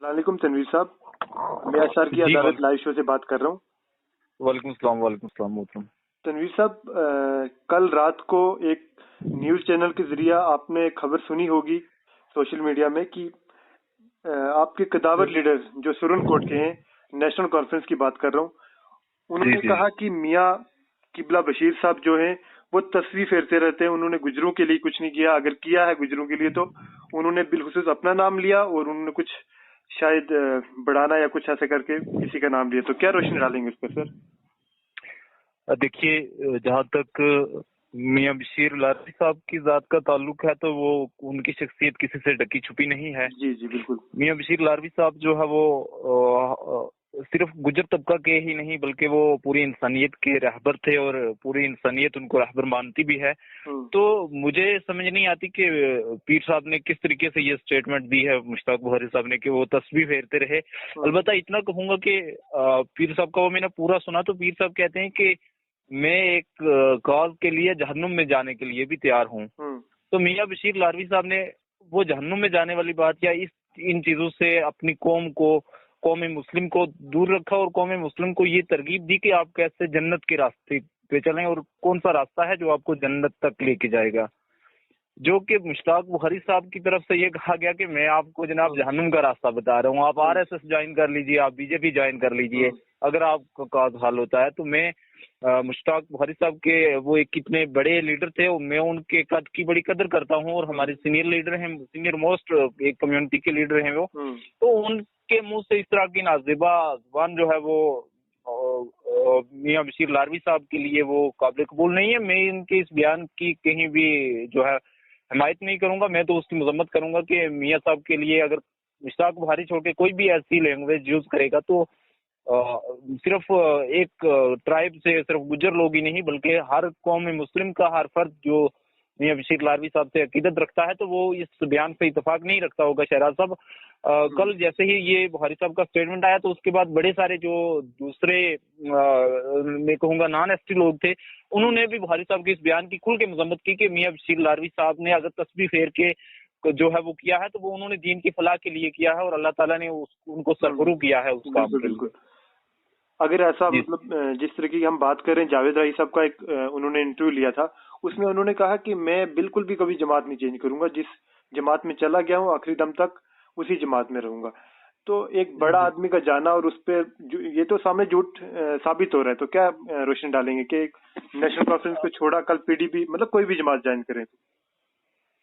السلام علیکم تنویر صاحب، میں اشار کی عدالت لائیو شو سے بات کر رہا ہوں۔ وعلیکم السلام محترم تنویر صاحب، کل رات کو ایک نیوز چینل کے ذریعہ آپ نے خبر سنی ہوگی سوشل میڈیا میں کہ آپ کے قداور لیڈر جو سرن کوٹ کے ہیں، نیشنل کانفرنس کی بات کر رہا ہوں، انہوں نے کہا کہ میاں قبلہ بشیر صاحب جو ہیں وہ تصویر پھیرتے رہتے ہیں، انہوں نے گجروں کے لیے کچھ نہیں کیا، اگر کیا ہے گجروں کے لیے تو انہوں نے بالخصوص اپنا نام لیا اور انہوں نے کچھ شاید بڑھانا یا کچھ ایسے کر کے کسی کا نام لیا، تو کیا روشنی ڈالیں گے اس پہ سر؟ دیکھیے، جہاں تک میاں بشیر لاروی صاحب کی ذات کا تعلق ہے تو وہ ان کی شخصیت کسی سے ڈکی چھپی نہیں ہے۔ جی بالکل۔ میاں بشیر لاروی صاحب جو ہے وہ صرف گجر طبقہ کے ہی نہیں بلکہ وہ پوری انسانیت کے رہبر تھے اور پوری انسانیت ان کو رہبر مانتی بھی ہے۔ تو مجھے سمجھ نہیں آتی کہ پیر صاحب نے کس طریقے سے یہ سٹیٹمنٹ دی ہے مشتاق بخاری صاحب نے کہ وہ تسبیح پھیرتے رہے۔ البتہ اتنا کہوں گا کہ پیر صاحب کا وہ میں نے پورا سنا تو پیر صاحب کہتے ہیں کہ میں ایک کاز کے لیے جہنم میں جانے کے لیے بھی تیار ہوں۔ تو میاں بشیر لاروی صاحب نے وہ جہنم میں جانے والی بات یا ان چیزوں سے اپنی قوم مسلم کو دور رکھا اور قوم مسلم کو یہ ترغیب دی کہ آپ کیسے جنت کے راستے پہ چلیں اور کون سا راستہ ہے جو آپ کو جنت تک لے کے جائے گا، جو کہ مشتاق بخاری صاحب کی طرف سے یہ کہا گیا کہ میں آپ کو جناب جہنم کا راستہ بتا رہا ہوں، آپ RSS جوائن کر لیجئے، آپ BJP جوائن کر لیجئے اگر آپ کا کاز حل ہوتا ہے۔ تو میں مشتاق بخاری صاحب کے وہ ایک کتنے بڑے لیڈر تھے، میں ان کے قد کی بڑی قدر کرتا ہوں اور ہمارے سینئر لیڈر ہیں، سینئر موسٹ ایک کمیونٹی کے لیڈر ہیں وہ، تو ان کے منہ سے اس طرح کی نازیبا زبان جو ہے وہ میاں بشیر لاروی صاحب کے لیے وہ قابل قبول نہیں ہے۔ میں ان کے اس بیان کی کہیں بھی جو ہے حمایت نہیں کروں گا، میں تو اس کی مذمت کروں گا کہ میاں صاحب کے لیے اگر مشتاق بخاری چھوڑ کے کوئی بھی ایسی لینگویج یوز کرے گا تو صرف ایک ٹرائب سے صرف گجر لوگ ہی نہیں بلکہ ہر قوم مسلم کا ہر فرد جو میاں بشیر لاروی صاحب سے عقیدت رکھتا ہے تو وہ اس بیان سے اتفاق نہیں رکھتا ہوگا۔ شہراز صاحب، کل جیسے ہی یہ بخاری صاحب کا سٹیٹمنٹ آیا تو اس کے بعد بڑے سارے جو دوسرے میں کہوں گا نان ایس ٹی لوگ تھے، انہوں نے بھی بخاری صاحب کے اس بیان کی کھل کے مذمت کی کہ میاں بشیر لاروی صاحب نے اگر تسبیح پھیر کے جو ہے وہ کیا ہے تو وہ انہوں نے دین کی فلاح کے لیے کیا ہے اور اللہ تعالیٰ نے ان کو سرخرو کیا ہے اس کام کے لیے۔ اگر ایسا مطلب جس طریقے کی ہم بات کر رہے ہیں، جاوید رائی صاحب کا ایک انہوں نے انٹرویو لیا تھا، اس میں انہوں نے کہا کہ میں بالکل بھی کبھی جماعت نہیں چینج کروں گا، جس جماعت میں چلا گیا ہوں آخری دم تک اسی جماعت میں رہوں گا۔ تو ایک بڑا آدمی کا جانا اور اس پہ یہ تو سامنے جھوٹ ثابت ہو رہا ہے، تو کیا روشنی ڈالیں گے کہ نیشنل کانفرنس کو چھوڑا کل PDP مطلب کوئی بھی جماعت جوائن کرے؟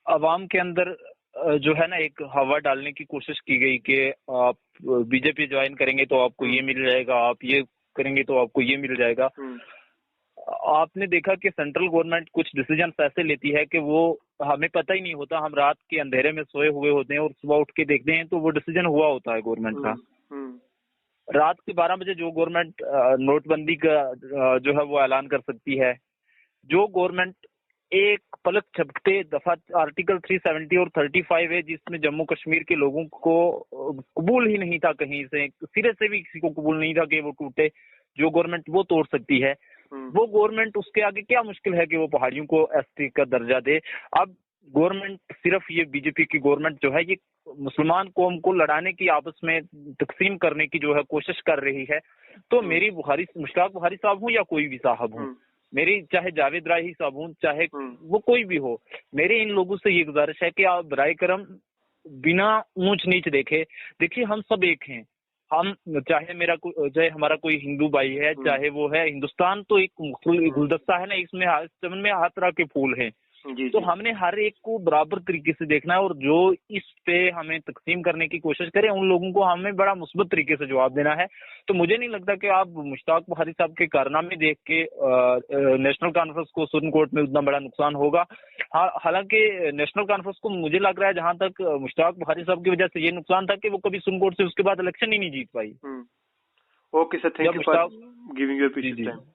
عوام کے اندر جو ہے نا ایک ہوا ڈالنے کی کوشش کی گئی کہ آپ BJP جوائن کریں گے تو آپ کو یہ مل جائے گا، آپ یہ کریں گے تو آپ کو یہ مل جائے گا۔ آپ نے دیکھا کہ سینٹرل گورنمنٹ کچھ ڈیسیجنز ایسے لیتی ہے کہ وہ ہمیں پتہ ہی نہیں ہوتا، ہم رات کے اندھیرے میں سوئے ہوئے ہوتے ہیں اور صبح اٹھ کے دیکھتے ہیں تو وہ ڈیسیجن ہوا ہوتا ہے گورنمنٹ کا۔ رات کے 12 بجے جو گورنمنٹ نوٹ بندی کا جو ہے وہ اعلان کر سکتی ہے، جو گورنمنٹ ایک پلک جھپکتے دفعہ آرٹیکل 370 اور 35 ہے جس میں جموں کشمیر کے لوگوں کو قبول ہی نہیں تھا، کہیں سے سرے سے بھی کسی کو قبول نہیں تھا کہ وہ ٹوٹے، جو گورنمنٹ وہ توڑ سکتی ہے، وہ گورنمنٹ اس کے آگے کیا مشکل ہے کہ وہ پہاڑیوں کو ST کا درجہ دے۔ اب گورنمنٹ صرف یہ BJP کی گورنمنٹ جو ہے یہ مسلمان قوم کو لڑانے کی، آپس میں تقسیم کرنے کی جو ہے کوشش کر رہی ہے۔ تو میری مشتاق بخاری صاحب ہوں یا کوئی بھی صاحب ہوں، میری چاہے جاوید رائی صاحب ہوں چاہے وہ کوئی بھی ہو، میرے ان لوگوں سے یہ گزارش ہے کہ آپ برائے کرم بنا اونچ نیچ دیکھیے ہم سب ایک ہیں، ہم چاہے ہمارا کوئی ہندو بھائی ہے، چاہے وہ ہے ہندوستان تو ایک گلدستہ ہے نا، اس میں ہر طرح کے پھول ہیں، تو ہم نے ہر ایک کو برابر طریقے سے دیکھنا ہے اور جو اس پہ ہمیں تقسیم کرنے کی کوشش کریں ان لوگوں کو ہمیں بڑا مثبت طریقے سے جواب دینا ہے۔ تو مجھے نہیں لگتا کہ آپ مشتاق بخاری صاحب کے کارنامے دیکھ کے نیشنل کانفرنس کو سپریم کورٹ میں اتنا بڑا نقصان ہوگا۔ حالانکہ نیشنل کانفرنس کو مجھے لگ رہا ہے جہاں تک مشتاق بخاری صاحب کی وجہ سے یہ نقصان تھا کہ وہ کبھی سپریم کورٹ سے اس کے بعد الیکشن ہی نہیں جیت پائی۔ Okay sir, thank you for giving your precious time.